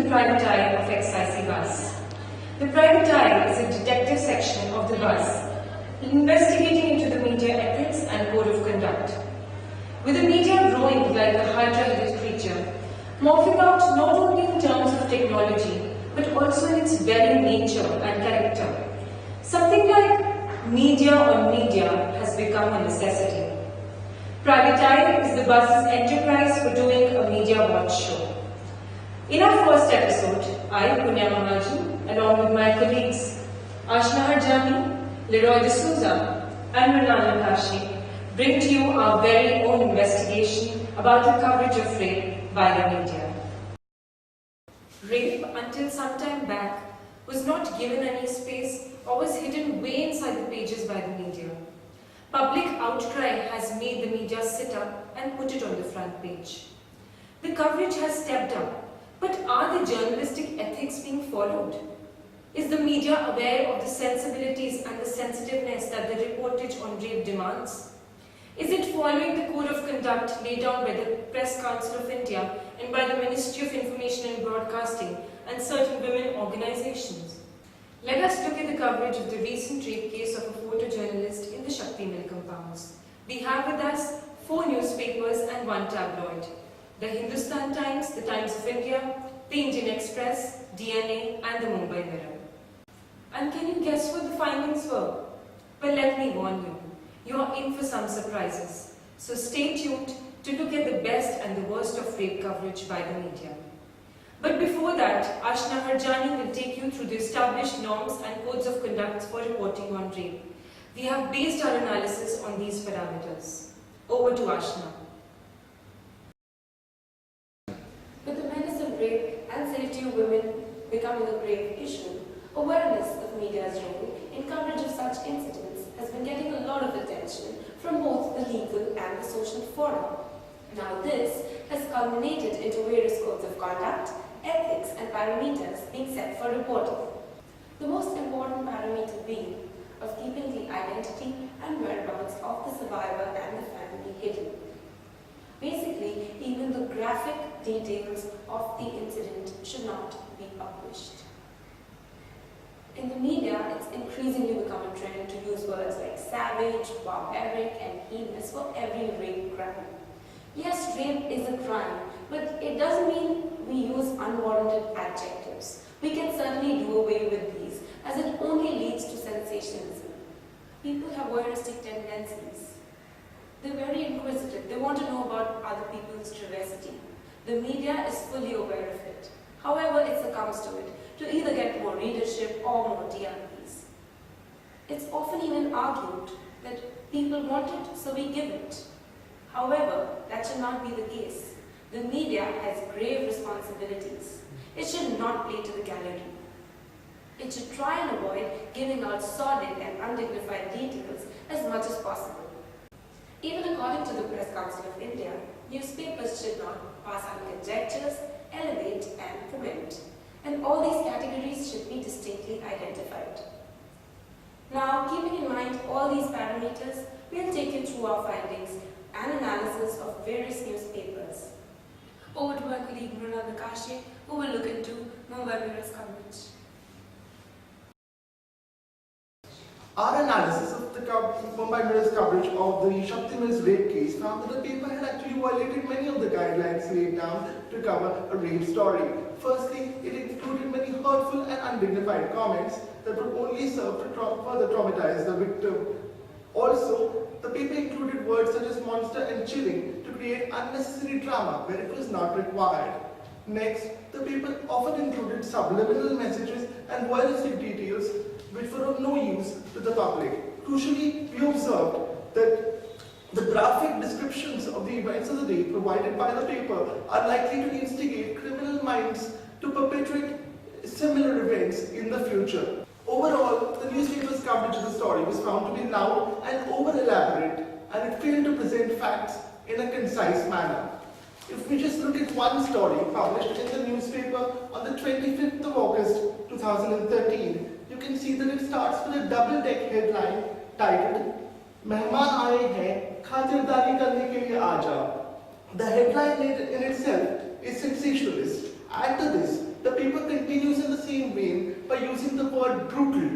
the Private Eye of XIC Bus. The Private Eye is a detective section of the bus, investigating into the media ethics and code of conduct. With the media growing like a hydra-headed creature, morphing out not only in terms of technology, but also in its very nature and character. Something like media on media has become a necessity. Private Eye is the bus's enterprise for doing a media watch show. In our first episode, I, Punya Mahajan, along with my colleagues Ashna Harjani, Leroy D'Souza, and Mrinal Nakashi, bring to you our very own investigation about the coverage of rape by the media. Rape, until some time back, was not given any space or was hidden way inside the pages by the media. Public outcry has made the media sit up and put it on the front page. The coverage has stepped up, but are the journalistic ethics being followed? Is the media aware of the sensibilities and the sensitiveness that the reportage on rape demands? Is it following the code of conduct laid down by the Press Council of India and by the Ministry of Information and Broadcasting and certain women organizations? Let us look at the coverage of the recent rape case of a photojournalist in the Shakti Mill compounds. We have with us 4 newspapers and 1 tabloid: the Hindustan Times, the Times of India, the Indian Express, DNA, and the Mumbai Mirror. And can you guess what the findings were? Well, let me warn you. You are in for some surprises. So stay tuned to look at the best and the worst of rape coverage by the media. But before that, Ashna Harjani will take you through the established norms and codes of conduct for reporting on rape. We have based our analysis on these parameters. Over to Ashna. With the menace of rape and safety of women becoming a grave issue, awareness of media's role in coverage of such incidents has been getting a lot of attention from both the legal and the social fora. Now this has culminated into various codes of conduct, ethics and parameters being set for reporting. The most important parameter being of keeping the identity and whereabouts of the survivor and the family hidden. Basically, even the graphic details of the incident should not be published. In the media, it's increasingly become a trend to use words like savage, barbaric, and heinous for every rape crime. Yes, rape is a crime, but it doesn't mean we use unwarranted adjectives. We can certainly do away with these, as it only leads to sensationalism. People have voyeuristic tendencies. They're very inquisitive. They want to know about other people's travesty. The media is fully aware of it. However, it succumbs to it, to either get more readership or more TRPs. It's often even argued that people want it, so we give it. However, that should not be the case. The media has grave responsibilities. It should not play to the gallery. It should try and avoid giving out sordid and undignified details as much as possible. Even according to the Press Council of India, newspapers should not pass on conjectures, elevate and comment. And all these categories should be distinctly identified. Now, keeping in mind all these parameters, we'll take you through our findings and analysis of various newspapers. Over to my colleague Mrinal Nakashi, who will look into Mumbai Mirror's coverage. Our analysis of the Mumbai Mirror's coverage of the Shakti Mills rape case found that the paper had actually violated many of the guidelines laid down to cover a rape story. Firstly, it included many hurtful and undignified comments that would only serve to further traumatize the victim. Also, the paper included words such as monster and chilling to create unnecessary drama where it was not required. Next, the paper often included subliminal messages and voyeuristic details which were of no use to the public. Crucially, we observed that the graphic descriptions of the events of the day provided by the paper are likely to instigate criminal minds to perpetrate similar events in the future. Overall, the newspaper's coverage of the story was found to be loud and over-elaborate, and it failed to present facts in a concise manner. If we just look at one story published in the newspaper on the 25th of August 2013, you can see that it starts with a double-deck headline titled "Mehman aaye hain, khatirdari karne ke liye aa jao." The headline in itself is sensationalist. Add to this, the paper paper continues in the same vein by using the word brutal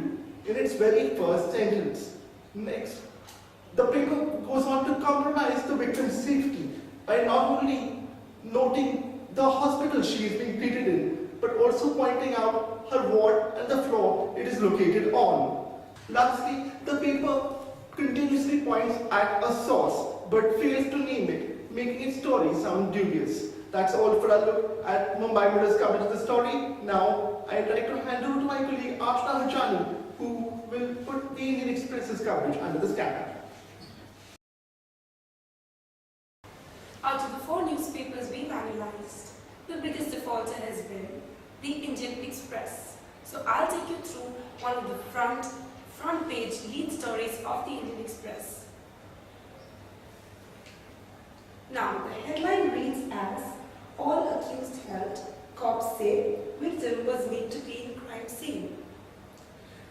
in its very first sentence. Next, the paper goes on to compromise the victim's safety by not only noting the hospital she is being treated in, but also pointing out her ward and the floor it is located on. Lastly, the paper continuously points at a source, but fails to name it, making its story sound dubious. That's all for a look at Mumbai Mirror's coverage of the story. Now, I'd like to hand over to my colleague Ashna Hajani, who will put the Indian Express's coverage under the scanner. Out of the 4 newspapers we've analyzed, the biggest defaulter has been the Indian Express. So I'll take you through one of the front page lead stories of the Indian Express. Now, the headline reads as, "All accused held, cops say victim was made to clean crime scene."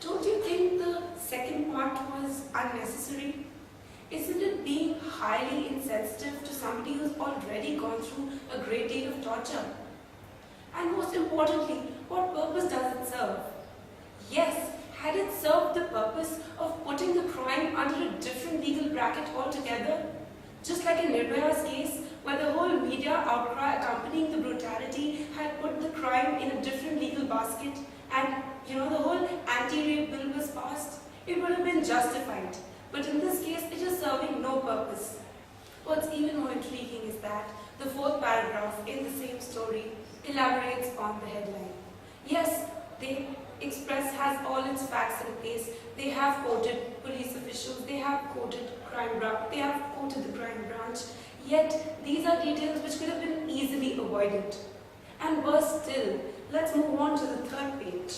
Don't you think the second part was unnecessary? Isn't it being highly insensitive to somebody who's already gone through a great deal of torture? And most importantly, what purpose does it serve? Yes, had it served the purpose of putting the crime under a different legal bracket altogether? Just like in Nirbhaya's case, where the whole media outcry accompanying the brutality had put the crime in a different legal basket, and the whole anti-rape bill was passed, it would have been justified. But in this case, it is serving no purpose. What's even more intriguing is that the 4th paragraph in the same story elaborates on the headline. Yes, the Express has all its facts in place. They have quoted police officials, they have quoted the crime branch, yet these are details which could have been easily avoided. And worse still, let's move on to the 3rd page.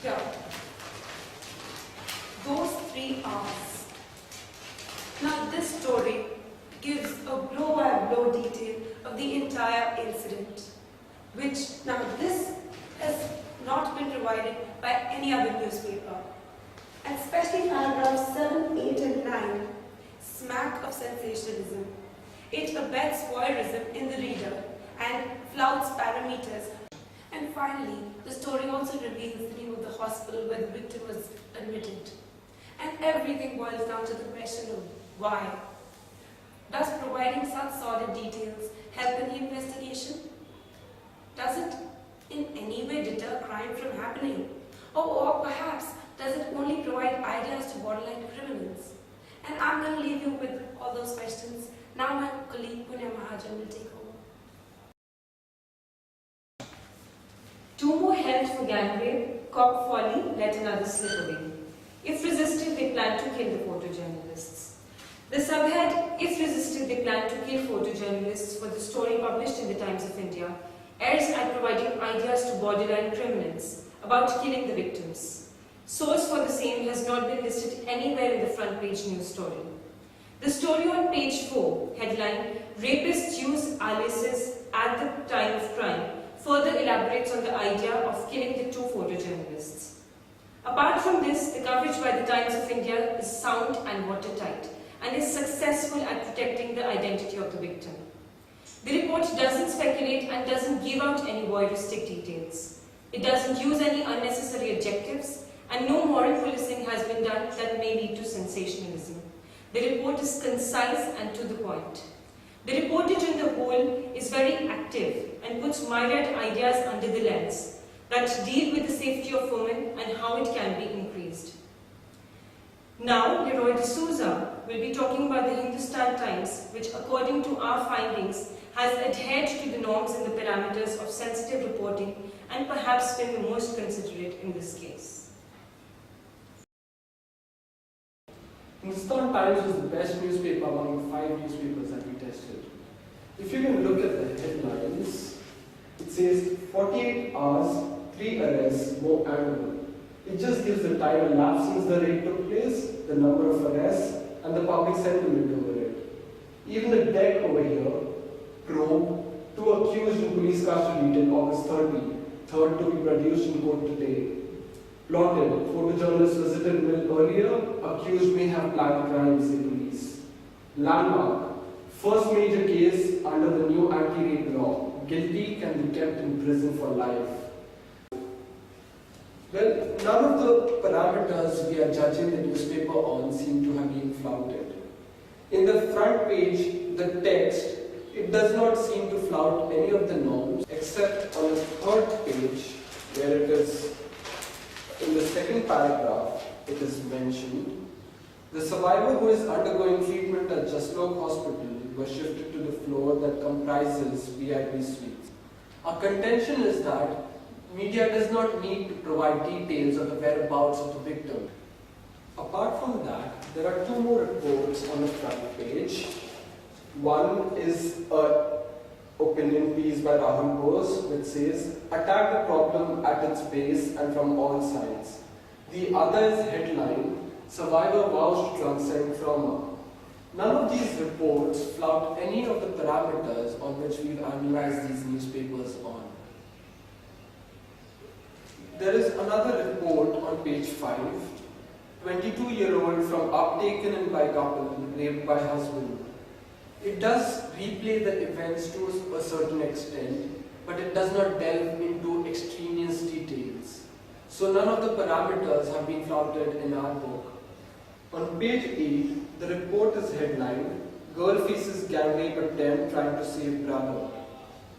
Here. Those 3 R's. Now this story gives a blow-by-blow detail of the entire incident, which now this has not been provided by any other newspaper. And especially paragraphs 7, 8 and 9 smack of sensationalism. It abets voyeurism in the reader and flouts parameters. And finally, the story also reveals the name of the hospital where the victim was admitted. And everything boils down to the question of why. Does providing such sordid details help in the investigation? Does it in any way deter crime from happening? Or perhaps does it only provide ideas to borderline criminals? And I'm going to leave you with all those questions. Now my colleague Punya Mahajan will take over. 2 more held for gang rape, cop folly, let another slip away. If resisted, they plan to kill the photojournalists. The subhead, "If resisted, they plan to kill photojournalists," for the story published in the Times of India, airs at providing ideas to borderline criminals about killing the victims. Source for the same has not been listed anywhere in the front page news story. The story on page 4, headline, "Rapists use aliases at the time of crime," further elaborates on the idea of killing the 2 photojournalists. Apart from this, the coverage by the Times of India is sound and watertight and is successful at protecting the identity of the victim. The report doesn't speculate and doesn't give out any voyeuristic details. It doesn't use any unnecessary adjectives, and no moral policing has been done that may lead to sensationalism. The report is concise and to the point. The reportage in the whole is very active and puts myriad ideas under the lens that deal with the safety of women and how it can be increased. Now, Leroy D'Souza will be talking about the Hindustan Times, which according to our findings has adhered to the norms and the parameters of sensitive reporting and perhaps been the most considerate in this case. Hindustan Times was the best newspaper among the 5 newspapers that we tested. If you can look at the headlines, it says 48 hours, 3 arrests, more annual. It just gives the time elapsed since the raid took place, the number of arrests, and the public sentiment over it. Even the deck over here, probe, 2 accused in police custody till August 30, 3rd to be produced in court today. Plotted, photojournalist visited mill earlier, accused may have planned crime, say police. Landmark, First major case under the new anti-rape law. Guilty can be kept in prison for life. Well, none of the parameters we are judging the newspaper on seem to have been flouted. In the front page, the text, it does not seem to flout any of the norms, except on the third page, where it is, in the second paragraph, it is mentioned, the survivor who is undergoing treatment at Jaslok Hospital was shifted to the floor that comprises VIP suites. Our contention is that media does not need to provide details of the whereabouts of the victim. Apart from that, there are two more reports on the front page. One is an opinion piece by Rahul Bose, which says, "Attack the problem at its base and from all sides." The other is headline, "Survivor vows to transcend trauma." None of these reports flout any of the parameters on which we've analyzed these newspapers on. There is another report on page 5, 22-year-old from Uptaken by couple, raped by husband. It does replay the events to a certain extent, but it does not delve into extraneous details. So none of the parameters have been flouted in our book. On page 8, the report is headlined, "Girl faces gang rape attempt trying to save brother."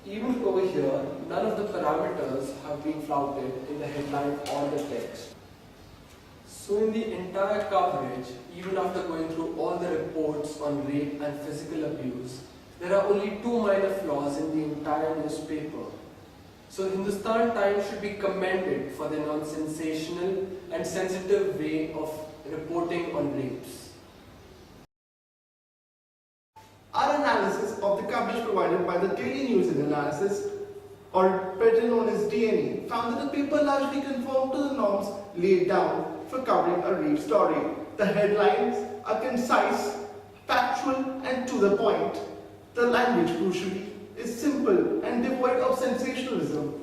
Even over here, none of the parameters have been flouted in the headline or the text. So in the entire coverage, even after going through all the reports on rape and physical abuse, there are only two minor flaws in the entire newspaper. So Hindustan Times should be commended for their non-sensational and sensitive way of reporting on rapes. Our analysis of the coverage provided by the Daily News and Analysis, or better known as DNA, found that the paper largely conformed to the norms laid down for covering a rape story. The headlines are concise, factual, and to the point. The language, crucially, is simple and devoid of sensationalism.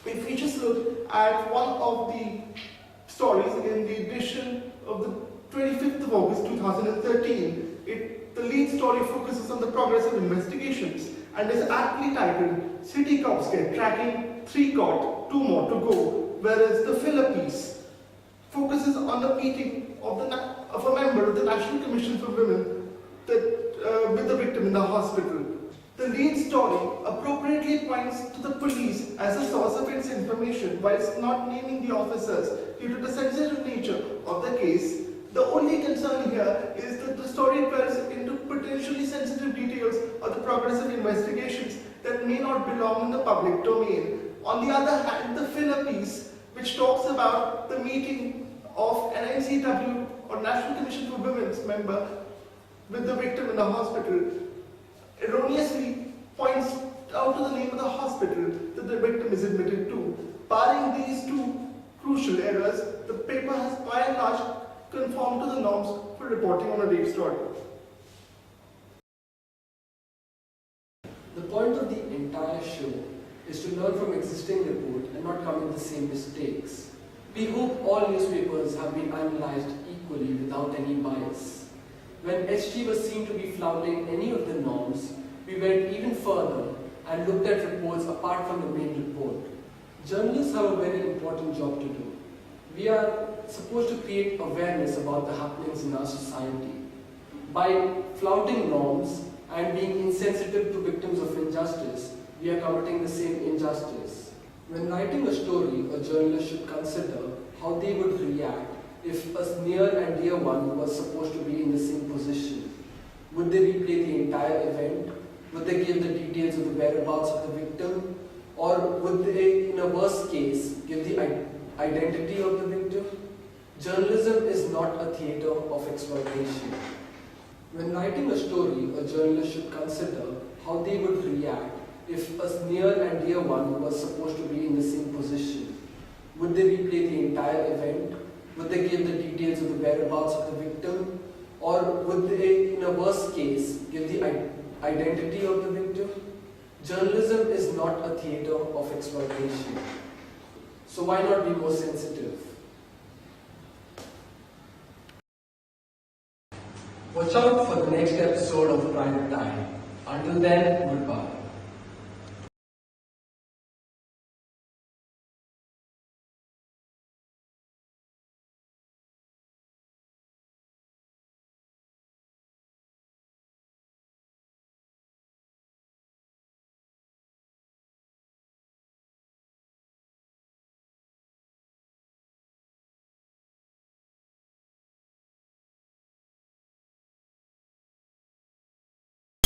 If we just look at one of the stories in the edition of the 25th of August 2013, the lead story focuses on the progress of investigations and is aptly titled "City Cops Get Tracking, 3 Caught, 2 More to Go," whereas the filler piece focuses on the meeting of a member of the National Commission for Women with the victim in the hospital. The lead story appropriately points to the police as a source of its information whilst not naming the officers due to the sensitive nature of the case. The only concern here is that the story dwells into potentially sensitive details of the progress of investigations that may not belong in the public domain. On the other hand, the filler piece, which talks about the meeting of an NCW or National Commission for Women's member with the victim in the hospital, erroneously points out to the name of the hospital that the victim is admitted to. Barring these two crucial errors, the paper has by and large conform to the norms for reporting on a rape story. The point of the entire show is to learn from existing report and not commit the same mistakes. We hope all newspapers have been analysed equally without any bias. When HT was seen to be flouting any of the norms, we went even further and looked at reports apart from the main report. Journalists have a very important job to do. We are supposed to create awareness about the happenings in our society. By flouting norms and being insensitive to victims of injustice, we are committing the same injustice. When writing a story, a journalist should consider how they would react if a near and dear one was supposed to be in the same position. Would they replay the entire event? Would they give the details of the whereabouts of the victim? Or would they, in a worst case, give the identity of the victim? Journalism is not a theatre of exploitation. When writing a story, a journalist should consider how they would react if a near and dear one was supposed to be in the same position. Would they replay the entire event? Would they give the details of the whereabouts of the victim? Or would they, in a worst case, give the identity of the victim? Journalism is not a theatre of exploitation. So why not be more sensitive? Watch out for the next episode of Private Eye. Until then, goodbye.